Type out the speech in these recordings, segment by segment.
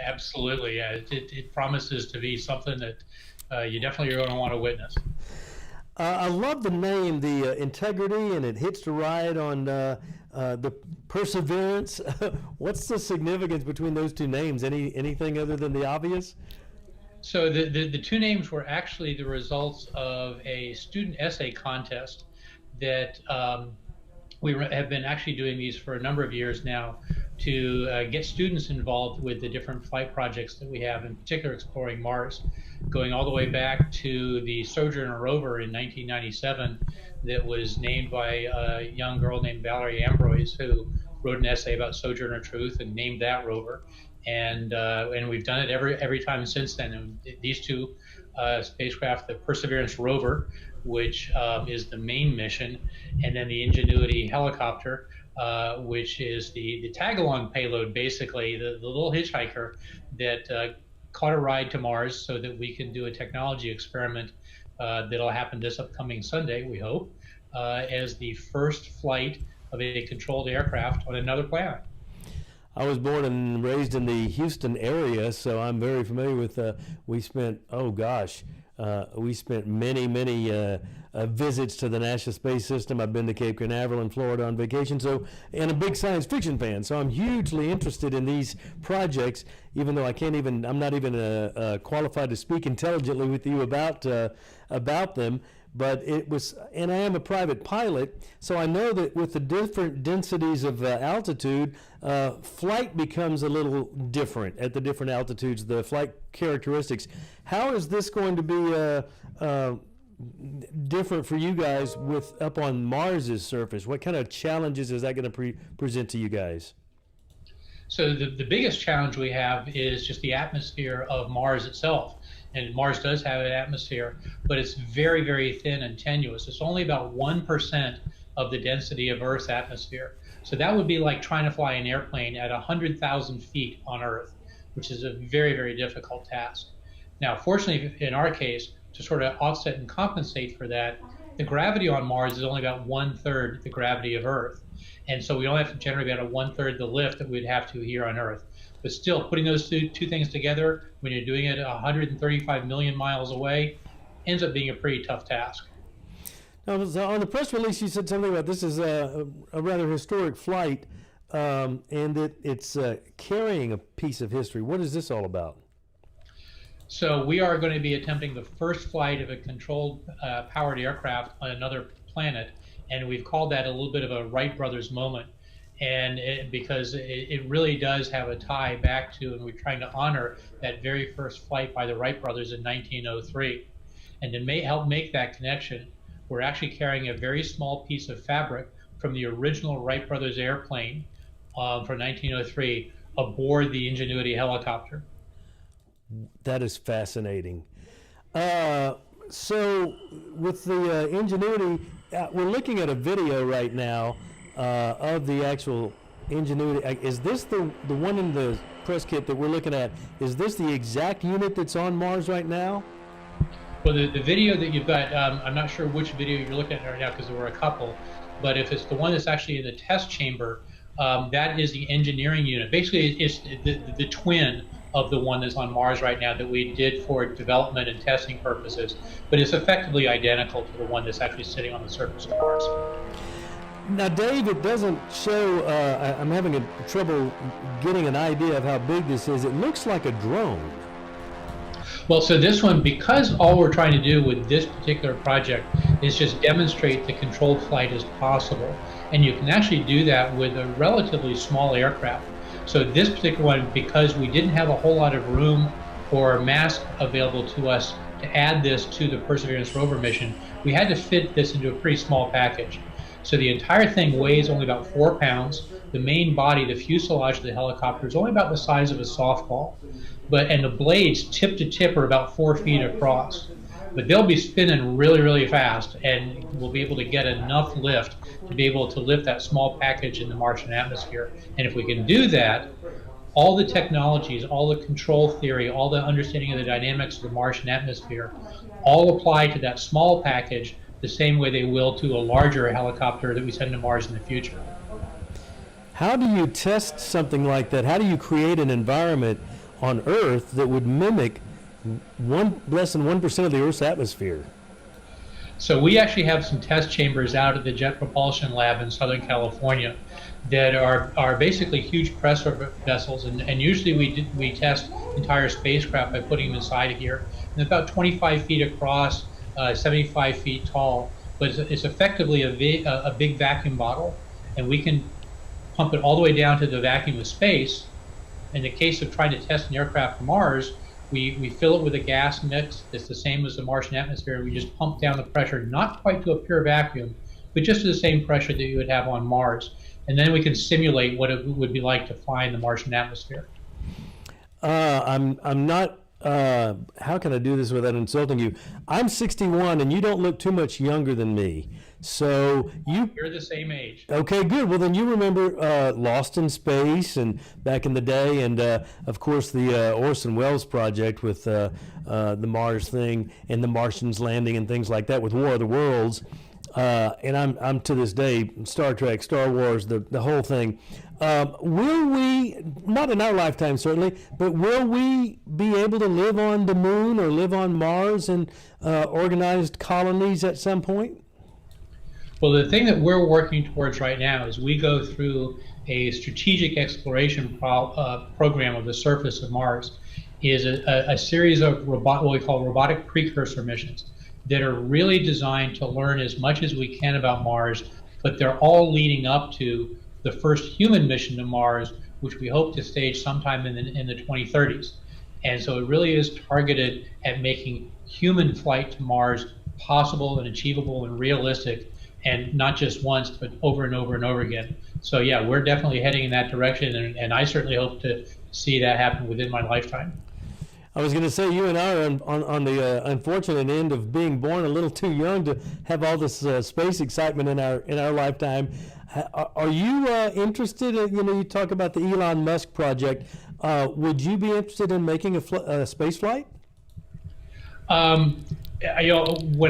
Absolutely, yeah. It promises to be something that you definitely are going to want to witness. I love the name, the integrity, and it hits the ride on the perseverance. What's the significance between those two names? Anything other than the obvious? So the two names were actually the results of a student essay contest that have been actually doing these for a number of years now to get students involved with the different flight projects that we have, in particular exploring Mars, going all the way back to the Sojourner rover in 1997 that was named by a young girl named Valerie Ambroise, who wrote an essay about Sojourner Truth and named that rover. And we've done it every time since then. And these two spacecraft, the Perseverance rover, which is the main mission, and then the Ingenuity helicopter, which is the tag-along payload, basically the little hitchhiker that caught a ride to Mars so that we can do a technology experiment that'll happen this upcoming Sunday, we hope, as the first flight of a controlled aircraft on another planet. I was born and raised in the Houston area, so I'm very familiar with. We spent, oh gosh, we spent many visits to the National Space System. I've been to Cape Canaveral in Florida on vacation, so and a big science fiction fan. So I'm hugely interested in these projects, even though I'm not even qualified to speak intelligently with you about them. But it was, and I am a private pilot, so I know that with the different densities of altitude, flight becomes a little different at the different altitudes, the flight characteristics. How is this going to be different for you guys with up on Mars's surface? What kind of challenges is that going to present to you guys? So the biggest challenge we have is just the atmosphere of Mars itself. And Mars does have an atmosphere, but it's very, very thin and tenuous. It's only about 1% of the density of Earth's atmosphere. So that would be like trying to fly an airplane at 100,000 feet on Earth, which is a very, very difficult task. Now, fortunately, in our case, to sort of offset and compensate for that, the gravity on Mars is only about 1/3 the gravity of Earth. And so we only have to generate about a 1/3 the lift that we'd have to here on Earth. But still, putting those two things together when you're doing it 135 million miles away ends up being a pretty tough task. Now, so on the press release, you said something about this is a rather historic flight, and that it's carrying a piece of history. What is this all about? So we are going to be attempting the first flight of a controlled powered aircraft on another planet, and we've called that a little bit of a Wright brothers moment. And because it really does have a tie back to, and we're trying to honor that very first flight by the Wright brothers in 1903. And to help make that connection, we're actually carrying a very small piece of fabric from the original Wright brothers airplane from 1903 aboard the Ingenuity helicopter. That is fascinating. So with the Ingenuity, we're looking at a video right now of the actual Ingenuity. Is this the one in the press kit that we're looking at? Is this the exact unit that's on Mars right now? Well, the video that you've got, I'm not sure which video you're looking at right now because there were a couple, but if it's the one that's actually in the test chamber, that is the engineering unit. Basically, it's the twin of the one that's on Mars right now that we did for development and testing purposes, but it's effectively identical to the one that's actually sitting on the surface of Mars. Now, Dave, it doesn't show, I'm having trouble getting an idea of how big this is. It looks like a drone. Well, so this one, because all we're trying to do with this particular project is just demonstrate the controlled flight as possible. And you can actually do that with a relatively small aircraft. So this particular one, because we didn't have a whole lot of room or mass available to us to add this to the Perseverance rover mission, we had to fit this into a pretty small package. So the entire thing weighs only about 4 pounds. The main body, the fuselage of the helicopter, is only about the size of a softball. And the blades tip to tip are about 4 feet across. But they'll be spinning really, really fast, and we'll be able to get enough lift to be able to lift that small package in the Martian atmosphere. And if we can do that, all the technologies, all the control theory, all the understanding of the dynamics of the Martian atmosphere, all apply to that small package the same way they will to a larger helicopter that we send to Mars in the future. How do you test something like that? How do you create an environment on Earth that would mimic less than 1% of the Earth's atmosphere? So we actually have some test chambers out at the Jet Propulsion Lab in Southern California that are basically huge pressure vessels, and usually we test entire spacecraft by putting them inside of here. And about 25 feet across, 75 feet tall, but it's effectively a big vacuum bottle, and we can pump it all the way down to the vacuum of space. In the case of trying to test an aircraft for Mars, we fill it with a gas mix that's the same as the Martian atmosphere, and we just pump down the pressure, not quite to a pure vacuum, but just to the same pressure that you would have on Mars. And then we can simulate what it would be like to fly in the Martian atmosphere. I'm not, how can I do this without insulting you? I'm 61 and you don't look too much younger than me. So you're the same age. Okay, good. Well, then you remember Lost in Space and back in the day, and of course the Orson Welles project with the Mars thing and the Martians landing and things like that with War of the Worlds. And I'm to this day, Star Trek, Star Wars, the whole thing. Will we, not in our lifetime certainly, but will we be able to live on the moon or live on Mars in organized colonies at some point? Well, the thing that we're working towards right now is we go through a strategic exploration program of the surface of Mars, is a series of what we call robotic precursor missions that are really designed to learn as much as we can about Mars, but they're all leading up to the first human mission to Mars, which we hope to stage sometime in the 2030s. And so it really is targeted at making human flight to Mars possible and achievable and realistic, and not just once, but over and over and over again. So yeah, we're definitely heading in that direction, and I certainly hope to see that happen within my lifetime. I was going to say, you and I are on the unfortunate end of being born a little too young to have all this space excitement in our lifetime. Are you interested? You talk about the Elon Musk project. Would you be interested in making a space flight? When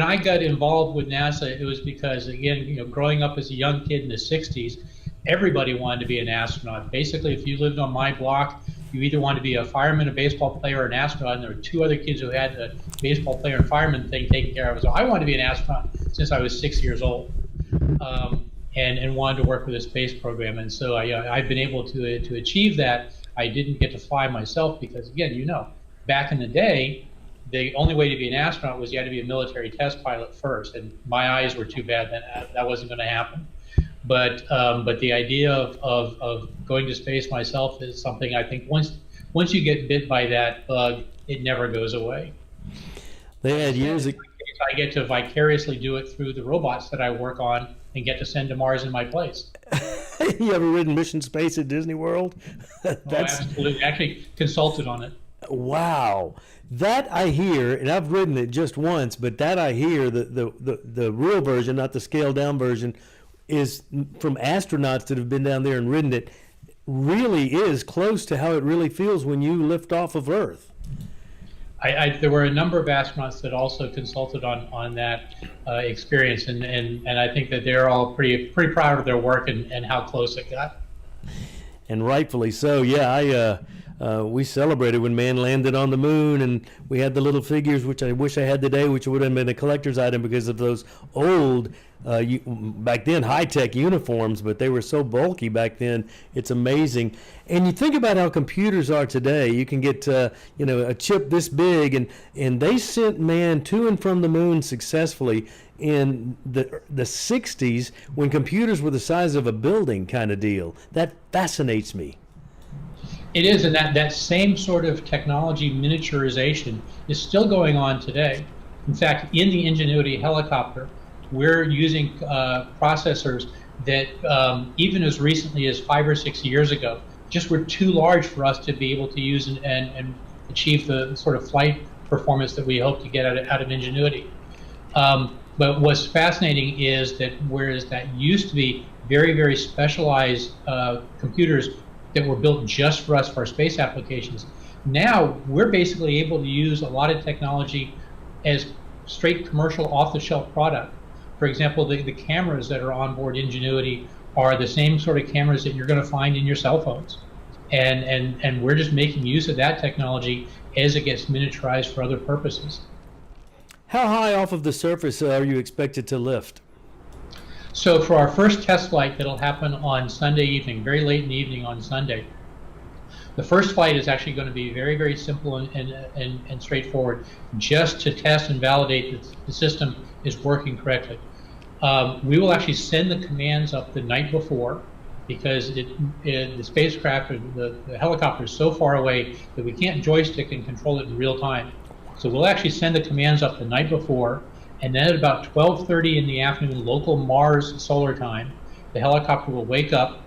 I got involved with NASA, it was because, again, growing up as a young kid in the 60s, everybody wanted to be an astronaut. Basically, if you lived on my block, you either wanted to be a fireman, a baseball player, or an astronaut, and there were two other kids who had the baseball player and fireman thing taken care of. So I wanted to be an astronaut since I was 6 years old, and wanted to work with a space program. And so I've been able to achieve that. I didn't get to fly myself because, again, back in the day, the only way to be an astronaut was you had to be a military test pilot first, and my eyes were too bad that wasn't going to happen. But the idea of going to space myself is something I think once you get bit by that bug, it never goes away. They had years. I get to vicariously do it through the robots that I work on and get to send to Mars in my place. You ever ridden Mission Space at Disney World? Absolutely. Actually consulted on it. Wow. That I hear, and I've ridden it just once, but that I hear, the real version, not the scaled down version, is from astronauts that have been down there and ridden it, really is close to how it really feels when you lift off of Earth. There were a number of astronauts that also consulted on that experience, and I think that they're all pretty proud of their work and how close it got. And rightfully so. Yeah, we celebrated when man landed on the moon, and we had the little figures, which I wish I had today, which would have been a collector's item because of those old, back then, high-tech uniforms, but they were so bulky back then. It's amazing. And you think about how computers are today. You can get, a chip this big, and they sent man to and from the moon successfully in the 60s when computers were the size of a building kind of deal. That fascinates me. It is, and that same sort of technology miniaturization is still going on today. In fact, in the Ingenuity helicopter, we're using processors that even as recently as 5 or 6 years ago, just were too large for us to be able to use and achieve the sort of flight performance that we hope to get out of Ingenuity. But what's fascinating is that whereas that used to be very, very specialized computers that were built just for us for our space applications, now we're basically able to use a lot of technology as straight commercial off-the-shelf product. For example, the cameras that are on board Ingenuity are the same sort of cameras that you're going to find in your cell phones. and we're just making use of that technology as it gets miniaturized for other purposes. How high off of the surface are you expected to lift? So for our first test flight that'll happen on Sunday evening, very late in the evening on Sunday, the first flight is actually going to be very, very simple and straightforward, just to test and validate that the system is working correctly. We will actually send the commands up the night before, because the spacecraft, or the helicopter, is so far away that we can't joystick and control it in real time. So we'll actually send the commands up the night before, and then at about 12:30 in the afternoon, local Mars solar time, the helicopter will wake up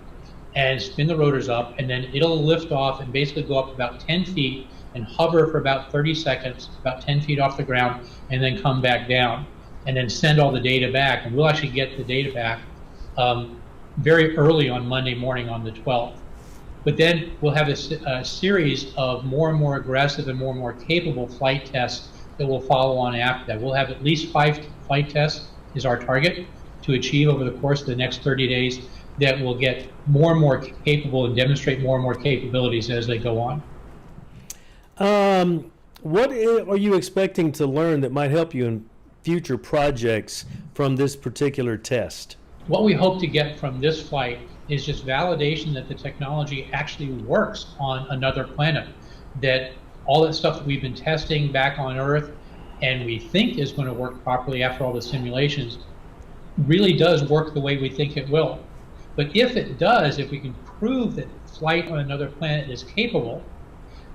and spin the rotors up, and then it'll lift off and basically go up about 10 feet and hover for about 30 seconds, about 10 feet off the ground, and then come back down, and then send all the data back. And we'll actually get the data back very early on Monday morning on the 12th. But then we'll have a series of more and more aggressive and more capable flight tests that will follow on after that. We'll have at least 5 flight tests is our target to achieve over the course of the next 30 days that will get more and more capable and demonstrate more and more capabilities as they go on. What are you expecting to learn that might help you in future projects from this particular test? What we hope to get from this flight is just validation that the technology actually works on another planet, that all that stuff that we've been testing back on Earth and we think is going to work properly after all the simulations really does work the way we think it will. But if it does, if we can prove that flight on another planet is capable,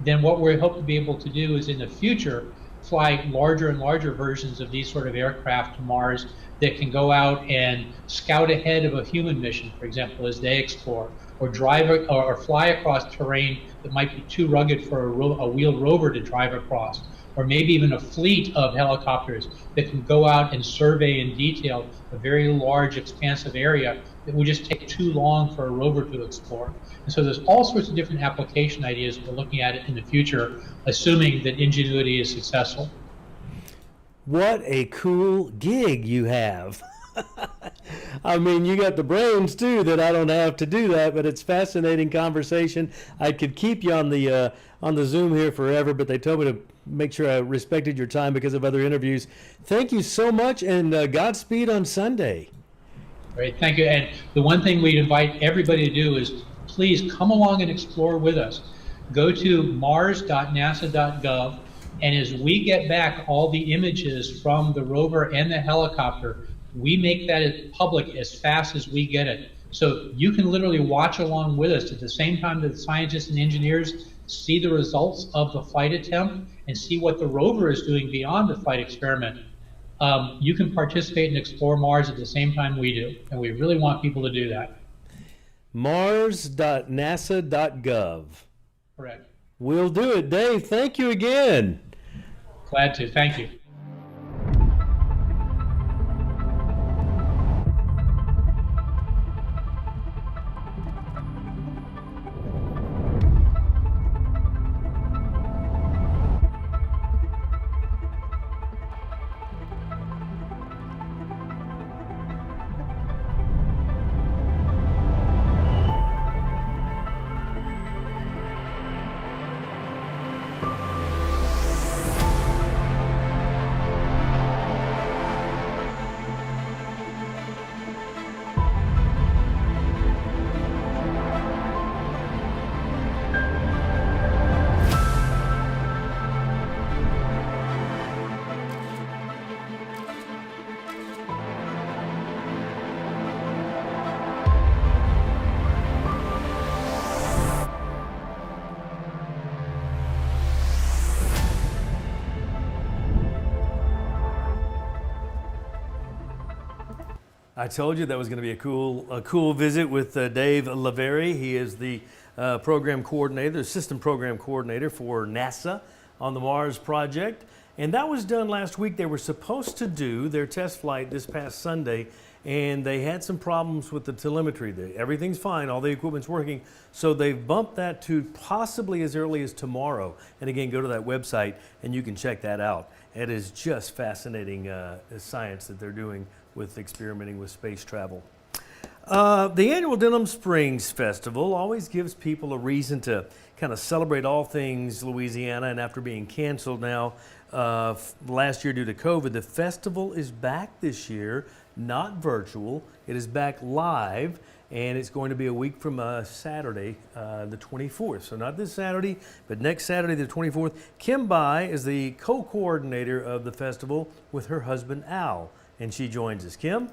then what we hope to be able to do is in the future fly larger and larger versions of these sort of aircraft to Mars that can go out and scout ahead of a human mission, for example, as they explore, or drive or fly across terrain that might be too rugged for a wheeled rover to drive across, or maybe even a fleet of helicopters that can go out and survey in detail a very large, expansive area that would just take too long for a rover to explore. And so there's all sorts of different application ideas we're looking at it in the future, assuming that Ingenuity is successful. What a cool gig you have. I mean, you got the brains too that I don't have to do that, but it's fascinating conversation. I could keep you on the Zoom here forever, but they told me to make sure I respected your time because of other interviews. Thank you so much, and Godspeed on Sunday. Great, thank you. And the one thing we invite everybody to do is please come along and explore with us. Go to mars.nasa.gov, and as we get back all the images from the rover and the helicopter, we make that public as fast as we get it. So you can literally watch along with us at the same time that the scientists and engineers see the results of the flight attempt and see what the rover is doing beyond the flight experiment. You can participate and explore Mars at the same time we do, and we really want people to do that. Mars.nasa.gov. Correct. We'll do it, Dave. Thank you again. Glad to. Thank you. I told you that was going to be a cool visit with Dave Lavery. He is the program coordinator, system program coordinator for NASA on the Mars project. And that was done last week. They were supposed to do their test flight this past Sunday, and they had some problems with the telemetry. Everything's fine, all the equipment's working. So they've bumped that to possibly as early as tomorrow. And again, go to that website and you can check that out. It is just fascinating science that they're doing with experimenting with space travel. The annual Denham Springs Festival always gives people a reason to kind of celebrate all things Louisiana, and after being canceled now last year due to COVID, the festival is back this year, not virtual. It is back live, and it's going to be a week from Saturday, the 24th. So not this Saturday, but next Saturday, the 24th. Kim Bai is the co-coordinator of the festival with her husband, Al, and she joins us. Kim?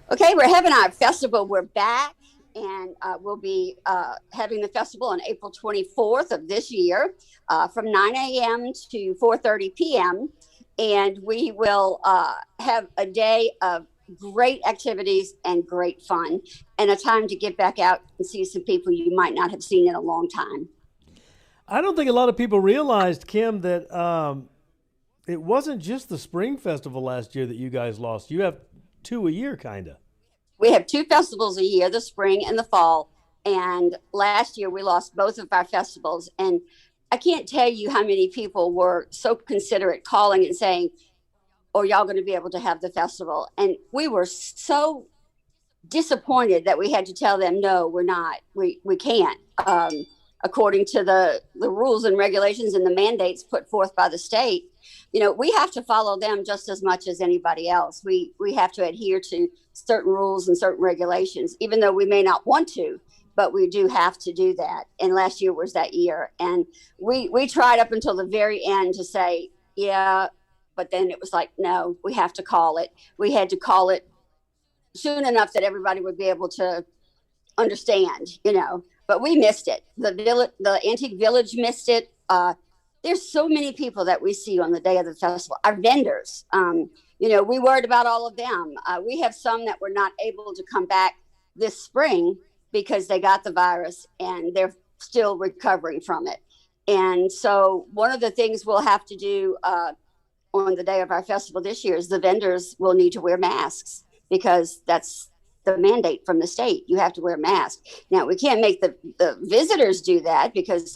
Okay, we're having our festival. We're back, and we'll be having the festival on April 24th of this year from 9 a.m. to 4:30 p.m. And we will have a day of great activities and great fun, and a time to get back out and see some people you might not have seen in a long time. I don't think a lot of people realized, Kim, that it wasn't just the Spring Festival last year that you guys lost. You have two a year, kind of. We have two festivals a year, the spring and the fall. And last year we lost both of our festivals. And I can't tell you how many people were so considerate calling and saying, "Oh, y'all going to be able to have the festival?" And we were so disappointed that we had to tell them, "No, we're not. We can't." According to the rules and regulations and the mandates put forth by the state, we have to follow them just as much as anybody else. We have to adhere to certain rules and certain regulations, even though we may not want to, but we do have to do that. And last year was that year. And we tried up until the very end to say, yeah, but then it was like, no, we have to call it. We had to call it soon enough that everybody would be able to understand, but we missed it. The Antique Village missed it. There's so many people that we see on the day of the festival. Our vendors, we worried about all of them. We have some that were not able to come back this spring because they got the virus and they're still recovering from it. And so one of the things we'll have to do on the day of our festival this year is the vendors will need to wear masks, because that's the mandate from the state. You have to wear a mask. Now, we can't make the visitors do that because,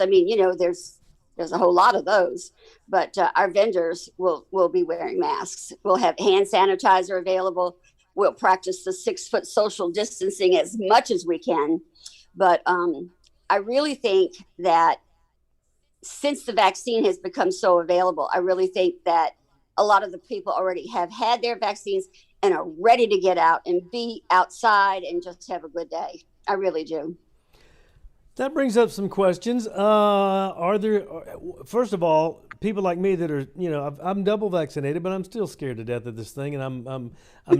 there's a whole lot of those, but our vendors will be wearing masks. We'll have hand sanitizer available. We'll practice the 6-foot social distancing as much as we can. But I really think that since the vaccine has become so available, I really think that a lot of the people already have had their vaccines and are ready to get out and be outside and just have a good day. I really do. That brings up some questions. First of all, people like me that are, I'm double vaccinated, but I'm still scared to death of this thing, and I'm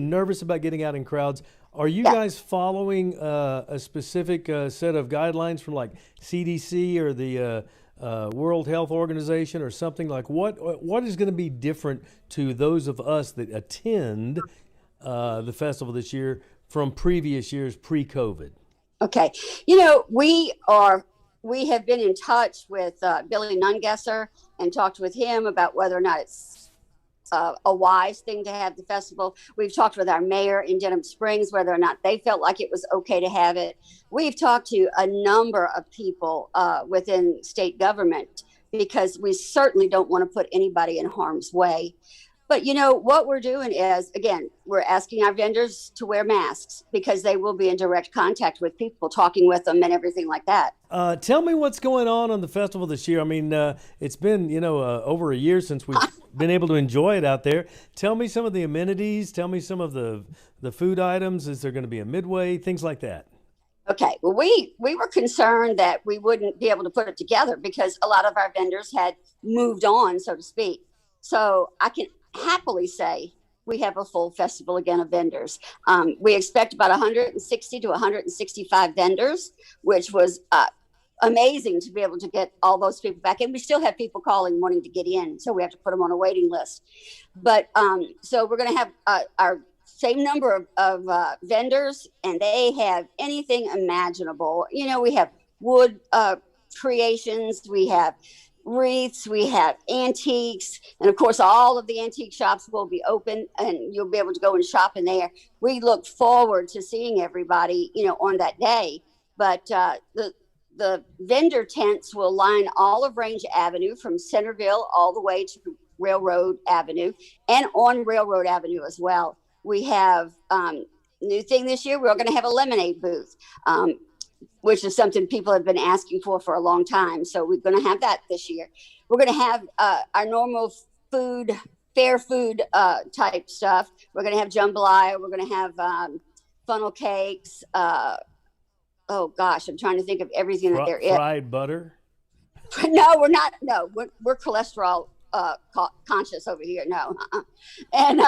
nervous about getting out in crowds. Are you guys following a specific set of guidelines from like CDC or the World Health Organization or something? Like what is going to be different to those of us that attend the festival this year from previous years pre-COVID? Okay. We have been in touch with Billy Nungesser and talked with him about whether or not it's a wise thing to have the festival. We've talked with our mayor in Denham Springs, whether or not they felt like it was okay to have it. We've talked to a number of people within state government, because we certainly don't want to put anybody in harm's way. But what we're doing is, again, we're asking our vendors to wear masks because they will be in direct contact with people, talking with them and everything like that. Tell me what's going on the festival this year. I mean, it's been, over a year since we've been able to enjoy it out there. Tell me some of the amenities. Tell me some of the food items. Is there going to be a midway? Things like that. Okay. Well, we were concerned that we wouldn't be able to put it together because a lot of our vendors had moved on, so to speak. So I can happily say we have a full festival again of vendors. We expect about 160 to 165 vendors, which was amazing to be able to get all those people back. And we still have people calling wanting to get in, so we have to put them on a waiting list. But so we're going to have our same number of vendors, and they have anything imaginable. We have wood creations, we have wreaths, we have antiques, and of course all of the antique shops will be open and you'll be able to go and shop in there. We look forward to seeing everybody on that day. But the vendor tents will line all of Range Avenue from Centerville all the way to Railroad Avenue, and on Railroad Avenue as well. We have new thing this year, we're going to have a lemonade booth, which is something people have been asking for a long time. So we're going to have that this year. We're going to have our normal fair food type stuff. We're going to have jambalaya. We're going to have funnel cakes. Oh gosh, I'm trying to think of everything that there is. Fried butter? No, we're not. No, we're cholesterol conscious over here. No. And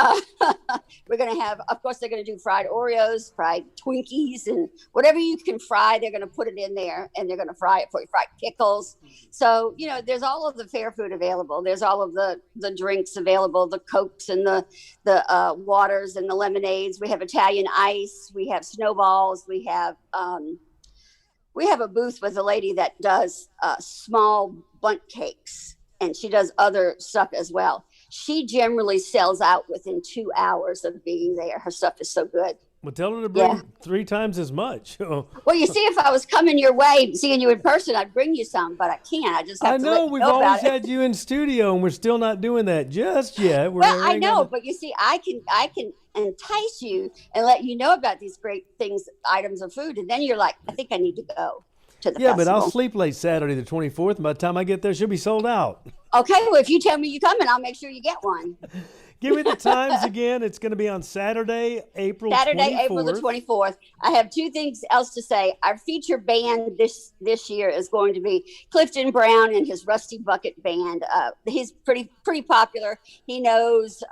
we're going to have, of course, they're going to do fried Oreos, fried Twinkies, and whatever you can fry, they're going to put it in there, and they're going to fry it for you, fried pickles. So, there's all of the fair food available. There's all of the drinks available, the Cokes and the waters and the lemonades. We have Italian ice. We have snowballs. We have a booth with a lady that does small bundt cakes, and she does other stuff as well. She generally sells out within 2 hours of being there. Her stuff is so good. Well, tell her to bring 3 times as much. Well, you see, if I was coming your way, seeing you in person, I'd bring you some, but I can't. I just have to let you know we've always had you in studio, and we're still not doing that just yet. Well, I know, but you see, I can entice you and let you know about these great things, items of food, and then you're like, I think I need to go to the festival. But I'll sleep late Saturday the 24th, and by the time I get there, she'll be sold out. Okay, well, if you tell me you're coming, I'll make sure you get one. Give me the times again. It's going to be on Saturday, April 24th. I have 2 things else to say. Our feature band this year is going to be Clifton Brown and his Rusty Bucket Band. He's pretty popular. He knows,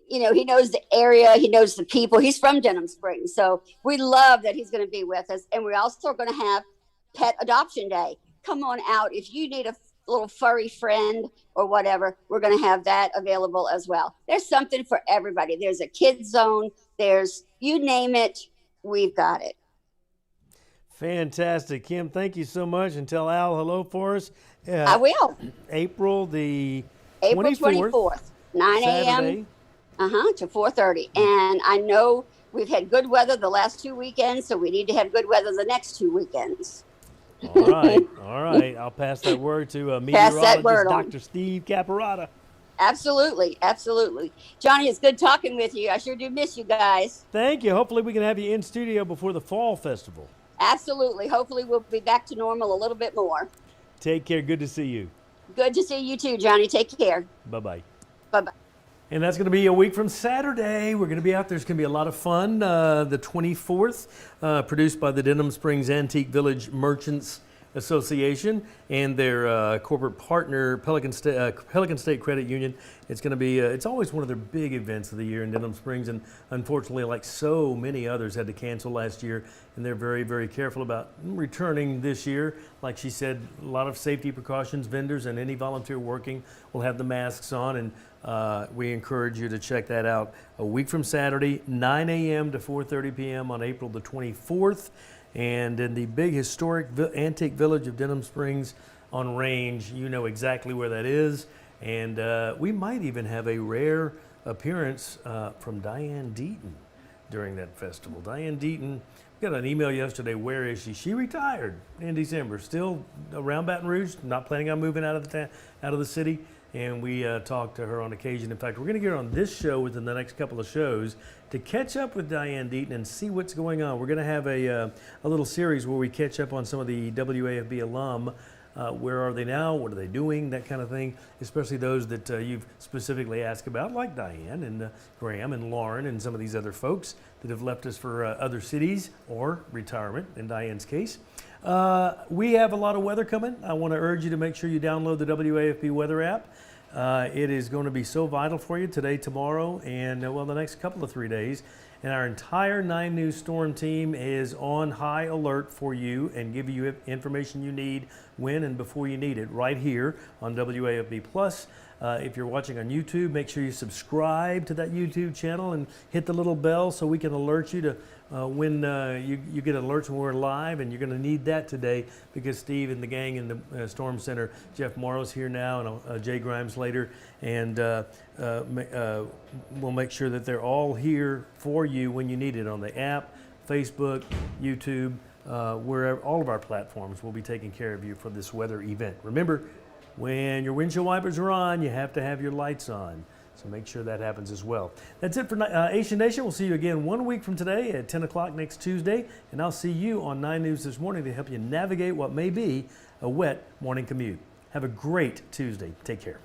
he knows the area. He knows the people. He's from Denham Springs. So we love that he's going to be with us. And we're also going to have Pet Adoption Day. Come on out. If you need a little furry friend or whatever, we're going to have that available as well. There's something for everybody. There's a kids zone. There's, you name it, we've got it. Fantastic. Kim, thank you so much. And tell Al hello for us. I will. April 24th, 9 a.m. To 4:30. And I know we've had good weather the last 2 weekends, so we need to have good weather the next 2 weekends. All right. I'll pass that word to meteorologist Dr. Steve Caparata. Absolutely. Johnny, it's good talking with you. I sure do miss you guys. Thank you. Hopefully we can have you in studio before the fall festival. Absolutely. Hopefully we'll be back to normal a little bit more. Take care. Good to see you. Good to see you too, Johnny. Take care. Bye-bye. Bye-bye. And that's going to be a week from Saturday. We're going to be out there. It's going to be a lot of fun. The 24th, produced by the Denham Springs Antique Village Merchants Association and their corporate partner, Pelican State Credit Union. It's going to be, it's always one of their big events of the year in Denham Springs. And unfortunately, like so many others, had to cancel last year. And they're very, very careful about returning this year. Like she said, a lot of safety precautions. Vendors and any volunteer working will have the masks on. And we encourage you to check that out a week from Saturday, 9 a.m. to 4:30 p.m. on April the 24th. And in the big historic antique village of Denham Springs on Range, you know exactly where that is. And we might even have a rare appearance from Diane Deaton during that festival. Diane Deaton, got an email yesterday, where is she? She retired in December, still around Baton Rouge, not planning on moving out of the city. And we talked to her on occasion. In fact, we're going to get her on this show within the next couple of shows to catch up with Diane Deaton and see what's going on. We're going to have a little series where we catch up on some of the WAFB alum. Where are they now? What are they doing? That kind of thing, especially those that you've specifically asked about, like Diane and Graham and Lauren and some of these other folks that have left us for other cities or retirement, in Diane's case. We have a lot of weather coming. I want to urge you to make sure you download the WAFB weather app. It is going to be so vital for you today, tomorrow, and the next couple of 3 days. And our entire 9 News Storm team is on high alert for you and give you information you need when and before you need it right here on WAFB Plus. If you're watching on YouTube, make sure you subscribe to that YouTube channel and hit the little bell so we can alert you to when you get alerts when we're live. And you're going to need that today because Steve and the gang in the Storm Center, Jeff Morrow's here now and Jay Grimes later, and we'll make sure that they're all here for you when you need it on the app, Facebook, YouTube, wherever. All of our platforms will be taking care of you for this weather event. Remember, when your windshield wipers are on, you have to have your lights on. So make sure that happens as well. That's it for Asian Nation. We'll see you again 1 week from today at 10 o'clock next Tuesday. And I'll see you on 9 News this morning to help you navigate what may be a wet morning commute. Have a great Tuesday. Take care.